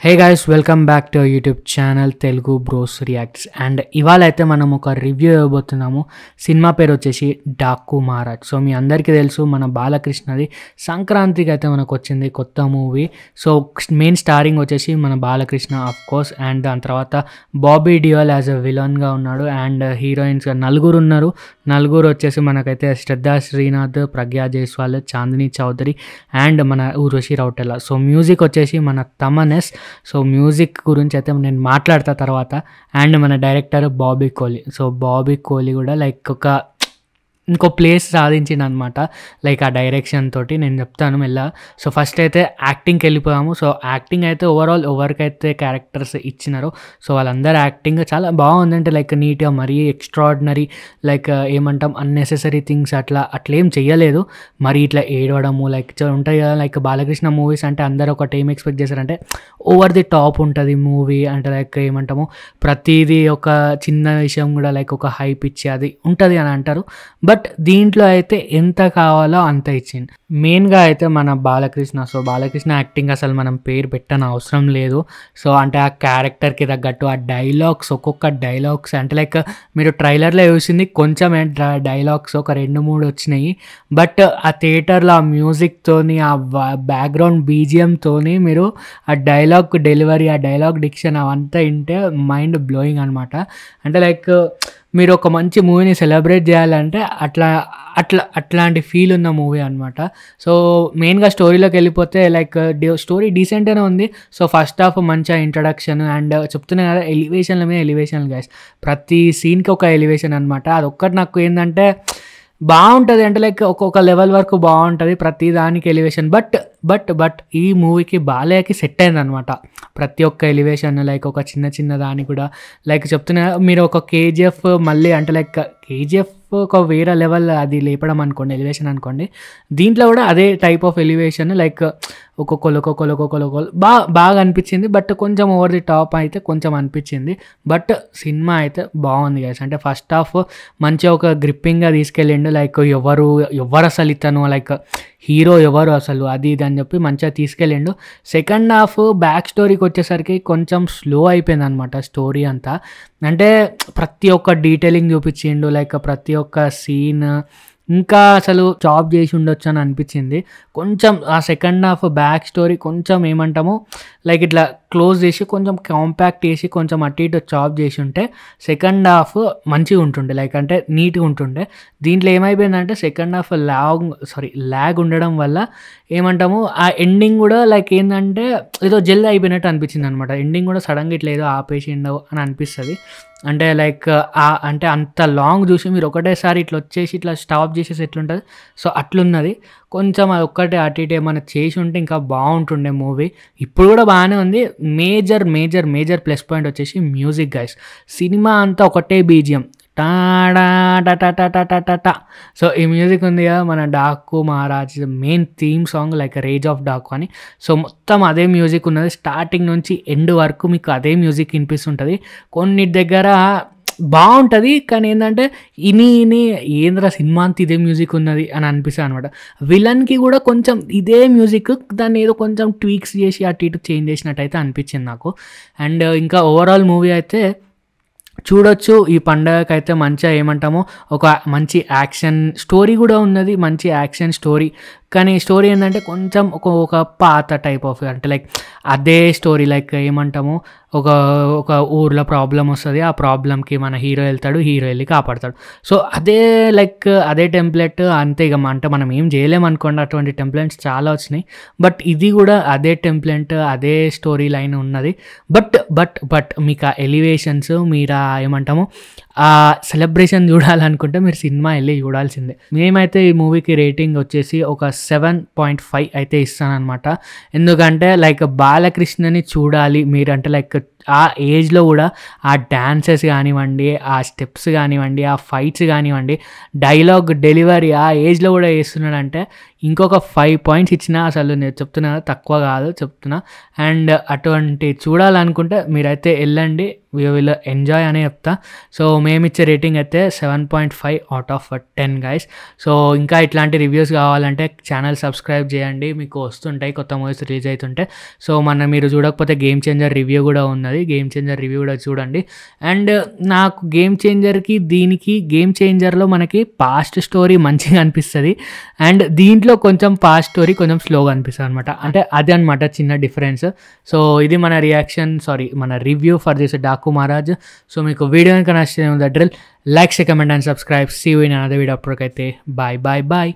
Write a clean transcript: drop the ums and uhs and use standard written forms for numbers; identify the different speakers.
Speaker 1: Hey guys, welcome back to YouTube channel Telugu bros reacts. And ఇవాళ అయితే మనం ఒక రివ్యూ ఇవ్వబోతున్నాము. సినిమా పేరు వచ్చేసి డాకు మహారాజ్. సో మీ అందరికీ తెలుసు, మన బాలకృష్ణది సంక్రాంతికి అయితే మనకు వచ్చింది కొత్త మూవీ. సో మెయిన్ స్టారింగ్ వచ్చేసి మన బాలకృష్ణ ఆఫ్ కోర్స్, అండ్ దాని తర్వాత బాబీ డియోల్ యాజ్ అ విలన్గా ఉన్నాడు. అండ్ హీరోయిన్స్గా నలుగురు ఉన్నారు. నలుగురు వచ్చేసి మనకైతే శ్రద్ధా శ్రీనాథ్, ప్రజ్ఞా జైస్వాల్, చాందిని చౌదరి అండ్ మన ఊర్వశి రౌటెలా. సో మ్యూజిక్ వచ్చేసి మన తమన్. సో మ్యూజిక్ గురించి అయితే నేను మాట్లాడతా తర్వాత. అండ్ మన డైరెక్టర్ బాబీ కోహ్లీ. సో బాబీ కోహ్లీ కూడా లైక్ ఇంకో ప్లేస్ సాధించింది అనమాట, లైక్ ఆ డైరెక్షన్ తోటి. నేను చెప్తాను మెల్ల. సో ఫస్ట్ అయితే యాక్టింగ్కి వెళ్ళిపోయాము. సో యాక్టింగ్ అయితే ఓవరాల్ ఎవరికైతే క్యారెక్టర్స్ ఇచ్చినారో సో వాళ్ళందరూ యాక్టింగ్ చాలా బాగుందంటే లైక్ నీట్గా, మరీ ఎక్స్ట్రాడినరీ, లైక్ ఏమంటాం అన్నెసెసరీ థింగ్స్ అట్లేం చెయ్యలేదు. మరి ఇట్లా ఏడవడము లైక్ ఉంటాయి కదా, లైక్ బాలకృష్ణ మూవీస్ అంటే అందరూ ఒకటి ఏం ఎక్స్పెక్ట్ చేశారంటే ఓవర్ ది టాప్ ఉంటుంది మూవీ అంటే, లైక్ ఏమంటాము ప్రతిదీ ఒక చిన్న విషయం కూడా లైక్ ఒక హైప్ ఇచ్చి అది ఉంటుంది అని అంటారు. బట్ దీంట్లో అయితే ఎంత కావాలో అంత ఇచ్చింది. మెయిన్గా అయితే మన బాలకృష్ణ. సో బాలకృష్ణ యాక్టింగ్ అసలు మనం పేరు పెట్టని అవసరం లేదు. సో అంటే ఆ క్యారెక్టర్కి తగ్గట్టు ఆ డైలాగ్స్, ఒక్కొక్క డైలాగ్స్ అంటే లైక్ మీరు ట్రైలర్లో చూసింది కొంచెం డైలాగ్స్ ఒక 2-3 వచ్చినాయి. బట్ ఆ థియేటర్లో ఆ మ్యూజిక్తోని, ఆ బ్యాక్గ్రౌండ్ బీజిఎంతోని మీరు ఆ డైలాగ్ డెలివరీ, ఆ డైలాగ్ డిక్షన్ అవంతా వింటే మైండ్ బ్లోయింగ్ అనమాట. అంటే లైక్ మీరు ఒక మంచి మూవీని సెలబ్రేట్ చేయాలంటే అట్లాంటి ఫీల్ ఉన్న మూవీ అనమాట. సో మెయిన్గా స్టోరీలోకి వెళ్ళిపోతే లైక్ స్టోరీ డీసెంట్గానే ఉంది. సో ఫస్ట్ హాఫ్ మంచిగా ఇంట్రడక్షన్ అండ్ చెప్తున్నాయి కదా, ఎలివేషన్ల మీద ఎలివేషన్ గైస్. ప్రతి సీన్కి ఒక ఎలివేషన్ అనమాట. అదొక్కటి నాకు ఏంటంటే బాగుంటుంది, అంటే లైక్ ఒక్కొక్క లెవెల్ వరకు బాగుంటుంది ప్రతి దానికి ఎలివేషన్. బట్ ఈ మూవీకి బాలయ్యకి సెట్ అయిందనమాట ప్రతి ఒక్క ఎలివేషన్. లైక్ ఒక చిన్న దానికి కూడా లైక్ చెప్తున్నా, మీరు ఒక కేజీఎఫ్ మళ్ళీ అంటే లైక్ కేజీఎఫ్ ఒక వేరే లెవెల్ అది లేపడం అనుకోండి, ఎలివేషన్ అనుకోండి. దీంట్లో కూడా అదే టైప్ ఆఫ్ ఎలివేషన్, లైక్ ఒక్కొక్కరు బాగా అనిపించింది. బట్ కొంచెం ఓవర్ ది టాప్ అయితే కొంచెం అనిపించింది. బట్ సినిమా అయితే బాగుంది గైస్. అంటే ఫస్ట్ హాఫ్ మంచిగా ఒక గ్రిప్పింగ్గా తీసుకెళ్ళిండు. లైక్ ఎవరు అసలు ఇతను, లైక్ హీరో ఎవరు అసలు, అది ఇది అని చెప్పి మంచిగా తీసుకెళ్ళిండు. సెకండ్ హాఫ్ బ్యాక్ స్టోరీకి వచ్చేసరికి కొంచెం స్లో అయిపోయింది అనమాట స్టోరీ అంతా. అంటే ప్రతి ఒక్క డీటెయిలింగ్ చూపించిండు, లైక్ ప్రతి ఒక్క సీన్ ఇంకా అసలు జాబ్ చేసి ఉండొచ్చు అని అనిపించింది కొంచెం. ఆ సెకండ్ హాఫ్ బ్యాక్ స్టోరీ కొంచెం ఏమంటాము లైక్ ఇట్లా క్లోజ్ చేసి కొంచెం కాంపాక్ట్ చేసి కొంచెం అటు ఇటు జాబ్ చేసి ఉంటే సెకండ్ హాఫ్ మంచిగా ఉంటుండే, లైక్ అంటే నీట్గా ఉంటుండే. దీంట్లో ఏమైపోయిందంటే సెకండ్ హాఫ్ ల్యాగ్ ఉండడం వల్ల ఏమంటాము ఆ ఎండింగ్ కూడా లైక్ ఏంటంటే ఏదో జల్దీ అయిపోయినట్టు అనిపించింది అనమాట. ఎండింగ్ కూడా సడన్గా ఇట్లా ఏదో ఆపేసిండవు అని అనిపిస్తుంది. అంటే లైక్ అంటే అంత లాంగ్ చూసి మీరు ఒకటేసారి ఇట్లా వచ్చేసి ఇట్లా స్టాప్ చేసేసి ఎట్లుంటుంది, సో అట్లున్నది. కొంచెం అది ఒక్కటే అటు ఇటు ఏమైనా చేసి ఉంటే ఇంకా బాగుంటుండే మూవీ. ఇప్పుడు కూడా బాగానే ఉంది. మేజర్ ప్లస్ పాయింట్ వచ్చేసి మ్యూజిక్ గైస్. సినిమా అంతా ఒకటే బీజిఎం టాడా టా. సో ఈ మ్యూజిక్ ఉంది కదా మన Daaku Maharaaj main theme song, like rage of Daaku అని. సో మొత్తం అదే మ్యూజిక్ ఉన్నది స్టార్టింగ్ నుంచి ఎండ్ వరకు మీకు అదే మ్యూజిక్ వినిపిస్తుంటుంది. కొన్ని దగ్గర బాగుంటుంది కానీ ఏంటంటే ఇని ఏంద్ర సినిమా అంతా ఇదే మ్యూజిక్ ఉన్నది అని అనిపిస్తుంది అనమాట. విలన్కి కూడా కొంచెం ఇదే మ్యూజిక్, దాన్ని ఏదో కొంచెం ట్వీక్స్ చేసి అటు ఇటు చేంజ్ చేసినట్టు అయితే అనిపించింది నాకు. అండ్ ఇంకా ఓవరాల్ మూవీ అయితే చూడొచ్చు. ఈ పండగకి అయితే మంచిగా ఏమంటామో ఒక మంచి యాక్షన్ స్టోరీ కూడా ఉన్నది, మంచి యాక్షన్ స్టోరీ. కానీ స్టోరీ ఏంటంటే కొంచెం ఒక పాత టైప్ ఆఫ్, అంటే లైక్ అదే స్టోరీ, లైక్ ఏమంటాము ఒక ఊర్లో ప్రాబ్లం వస్తుంది, ఆ ప్రాబ్లంకి మన హీరో వెళ్తాడు, హీరో వెళ్ళి కాపాడతాడు. సో అదే లైక్ అదే టెంప్లెట్ అంతే ఇక. అంటే మనం ఏం చేయలేము అనుకోండి, అటువంటి టెంప్లెట్స్ చాలా వచ్చినాయి. బట్ ఇది కూడా అదే టెంప్లెట్, అదే స్టోరీ లైన్ ఉన్నది. బట్ మీకు ఆ ఎలివేషన్స్, మీరు ఏమంటాము ఆ సెలబ్రేషన్ చూడాలనుకుంటే మీరు సినిమా వెళ్ళి చూడాల్సిందే. మేమైతే ఈ మూవీకి రేటింగ్ వచ్చేసి ఒక 7.5 అయితే ఇస్తానన్నమాట. ఎందుకంటే లైక్ బాలకృష్ణని చూడాలి మీరు అంటే లైక్ ఆ ఏజ్లో కూడా ఆ డాన్సెస్ కానివ్వండి, ఆ స్టెప్స్ కానివ్వండి, ఆ ఫైట్స్ కానివ్వండి, డైలాగ్ డెలివరీ ఆ ఏజ్లో కూడా చేస్తున్నాడంటే ఇంకొక 5 పాయింట్స్ ఇచ్చినా అసలు నేను చెప్తున్నా తక్కువ కాదు చెప్తున్నా. అండ్ అటువంటి చూడాలనుకుంటే మీరైతే వెళ్ళండి, విల్ ఎంజాయ్ అనే చెప్తా. సో మేమిచ్చే రేటింగ్ అయితే 7.5 అవుట్ ఆఫ్ 10 గైస్. సో ఇంకా ఇట్లాంటి రివ్యూస్ కావాలంటే ఛానల్ సబ్స్క్రైబ్ చేయండి, మీకు వస్తుంటాయి కొత్త మూవీస్ రిలీజ్ అవుతుంటే. సో మీరు చూడకపోతే గేమ్ చేంజర్ రివ్యూ కూడా ఉన్నది, గేమ్ చేంజర్ రివ్యూ కూడా చూడండి. అండ్ నాకు గేమ్ చేంజర్కి దీనికి గేమ్ చేంజర్లో మనకి పాస్ట్ స్టోరీ మంచిగా అనిపిస్తుంది, అండ్ దీంట్లో కొంచెం పాస్ట్ స్టోరీ కొంచెం స్లోగా అనిపిస్తుంది అనమాట. అంటే అదే అనమాట చిన్న డిఫరెన్స్. సో ఇది మన మన review for this Daaku Maharaj. So మీకు వీడియో కనుక నచ్చితే డ్రిల్ like, comment and subscribe. See you in another video. అప్పటికైతే బాయ్ బాయ్ బాయ్.